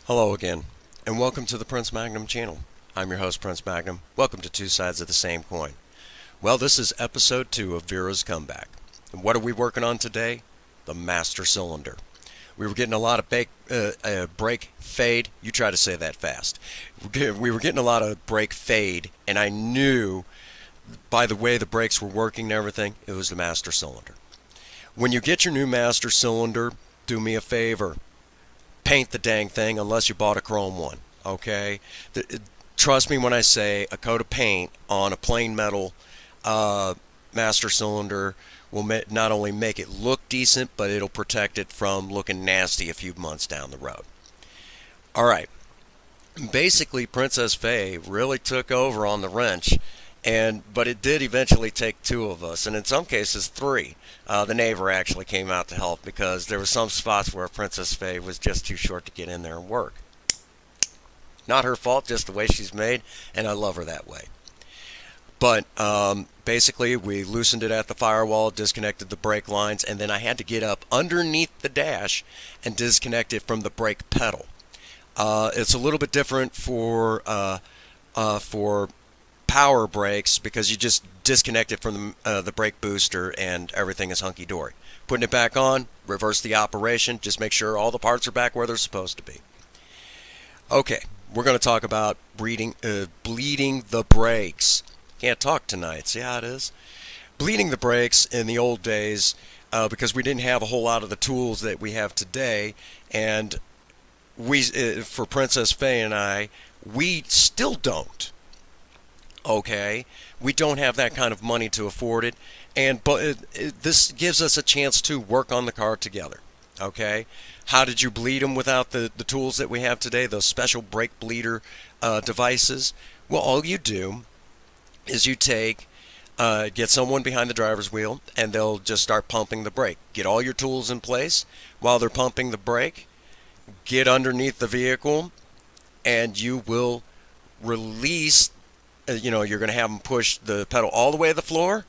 Hello again, and welcome to the Prince Magnum channel. I'm your host, Prince Magnum. Welcome to Two Sides of the Same Coin. Well, this is episode 2 of Vera's Comeback. And what are we working on today? The master cylinder. We were getting a lot of brake fade. You try to say that fast. We were getting a lot of brake fade, and I knew by the way the brakes were working and everything, it was the master cylinder. When you get your new master cylinder, do me a favor. Paint the dang thing unless you bought a chrome one, okay? Trust me when I say a coat of paint on a plain metal master cylinder will not only make it look decent, but it'll protect it from looking nasty a few months down the road. All right. Basically, Princess Faye really took over on the wrench, but it did eventually take 2 of us, and in some cases 3. The neighbor actually came out to help because there were some spots where Princess Faye was just too short to get in there and work. Not her fault, just the way she's made, and I love her that way. But basically, we loosened it at the firewall, disconnected the brake lines, and then I had to get up underneath the dash and disconnect it from the brake pedal. It's a little bit different for power brakes because you just disconnect it from the brake booster and everything is hunky-dory. Putting it back on, reverse the operation, just make sure all the parts are back where they're supposed to be. Okay, we're going to talk about bleeding the brakes. Can't talk tonight, see how it is? Bleeding the brakes in the old days, because we didn't have a whole lot of the tools that we have today, and for Princess Faye and I, we still don't. Okay, we don't have that kind of money to afford it, but this gives us a chance to work on the car together. Okay, how did you bleed them without the tools that we have today, those special brake bleeder devices? Well, all you do is you get someone behind the driver's wheel, and they'll just start pumping the brake. Get all your tools in place while they're pumping the brake. Get underneath the vehicle, and you will release. You're going to have them push the pedal all the way to the floor,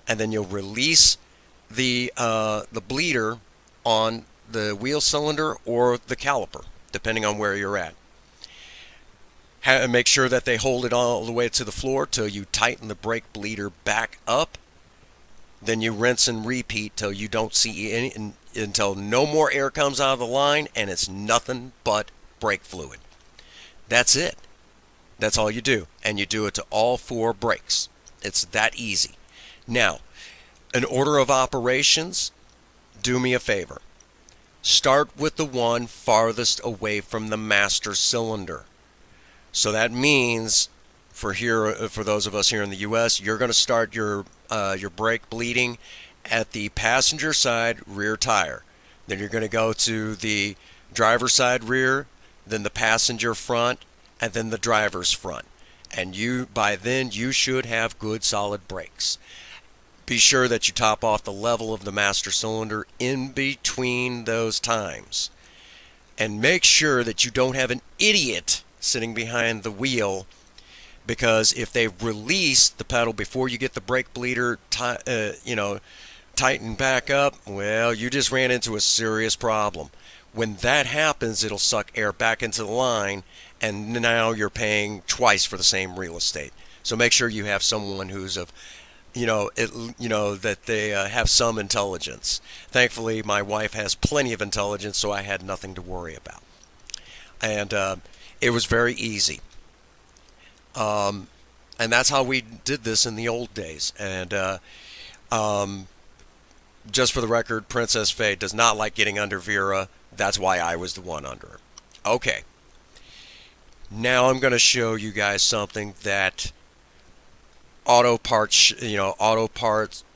and then you'll release the bleeder on the wheel cylinder or the caliper, depending on where you're at. Make sure that they hold it all the way to the floor till you tighten the brake bleeder back up. Then you rinse and repeat till you don't see any, until no more air comes out of the line and it's nothing but brake fluid. That's it. That's all you do, and you do it to all 4 brakes. It's that easy. Now, an order of operations, do me a favor. Start with the one farthest away from the master cylinder. So that means, for those of us here in the U.S., you're going to start your brake bleeding at the passenger side rear tire. Then you're going to go to the driver's side rear, then the passenger front, and then the driver's front. And by then you should have good solid brakes. Be sure that you top off the level of the master cylinder in between those times. And make sure that you don't have an idiot sitting behind the wheel, because if they release the pedal before you get the brake bleeder tightened back up, well, you just ran into a serious problem. When that happens, it'll suck air back into the line, and now you're paying twice for the same real estate. So make sure you have someone who's that they have some intelligence. Thankfully, my wife has plenty of intelligence, so I had nothing to worry about. And it was very easy. And that's how we did this in the old days. And just for the record, Princess Faye does not like getting under Vera. That's why I was the one under her. Okay. Now I'm going to show you guys something that auto parts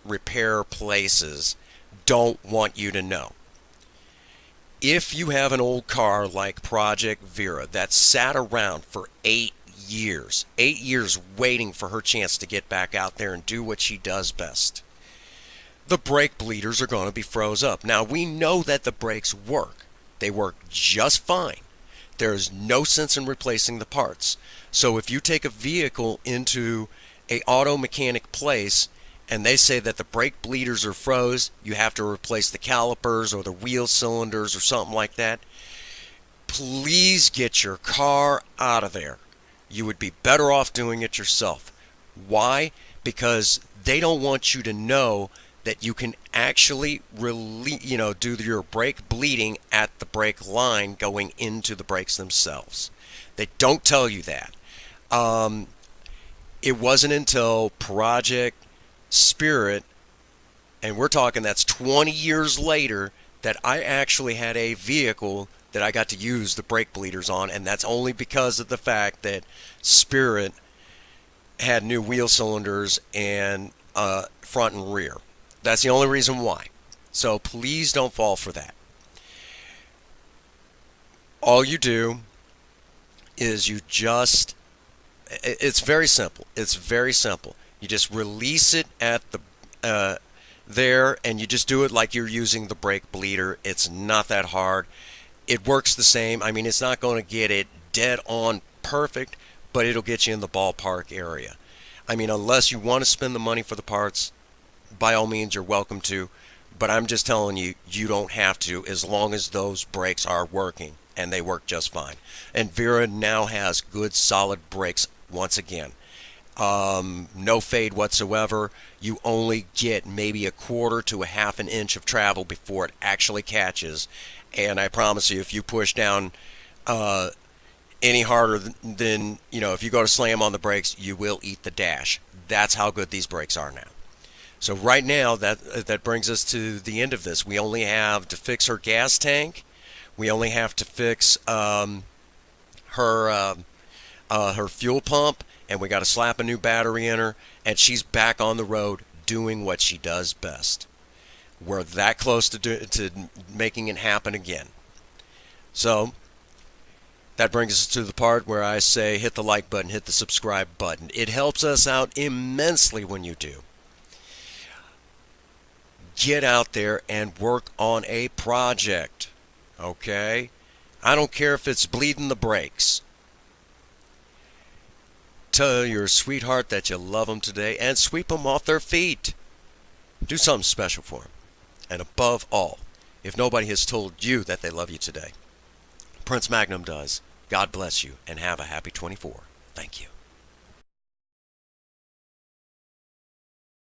repair places don't want you to know. If you have an old car like Project Vera that sat around for 8 years waiting for her chance to get back out there and do what she does best, the brake bleeders are going to be froze up. Now, we know that the brakes work. They work just fine. There's no sense in replacing the parts. So if you take a vehicle into a auto mechanic place and they say that the brake bleeders are froze, you have to replace the calipers or the wheel cylinders or something like that, please get your car out of there. You would be better off doing it yourself. Why? Because they don't want you to know that you can actually do your brake bleeding at the brake line going into the brakes themselves. They don't tell you that. It wasn't until Project Spirit, and we're talking that's 20 years later, that I actually had a vehicle that I got to use the brake bleeders on, and that's only because of the fact that Spirit had new wheel cylinders and front and rear. That's the only reason why. So please don't fall for that. All you do is it's very simple. It's very simple. You just release it at the there, and you just do it like you're using the brake bleeder. It's not that hard. It works the same. I mean, it's not going to get it dead on perfect, but it'll get you in the ballpark area. I mean, unless you want to spend the money for the parts, by all means, you're welcome to. But I'm just telling you, you don't have to, as long as those brakes are working, and they work just fine. And Vera now has good, solid brakes once again. No fade whatsoever. You only get maybe a quarter to a half an inch of travel before it actually catches. And I promise you, if you push down any harder than, if you go to slam on the brakes, you will eat the dash. That's how good these brakes are now. So right now, that brings us to the end of this. We only have to fix her gas tank. We only have to fix her fuel pump, and we got to slap a new battery in her, and she's back on the road doing what she does best. We're that close to making it happen again. So that brings us to the part where I say hit the like button, hit the subscribe button. It helps us out immensely when you do. Get out there and work on a project, okay? I don't care if it's bleeding the brakes. Tell your sweetheart that you love them today and sweep them off their feet. Do something special for them. And above all, if nobody has told you that they love you today, Prince Magnum does. God bless you and have a happy 24. Thank you.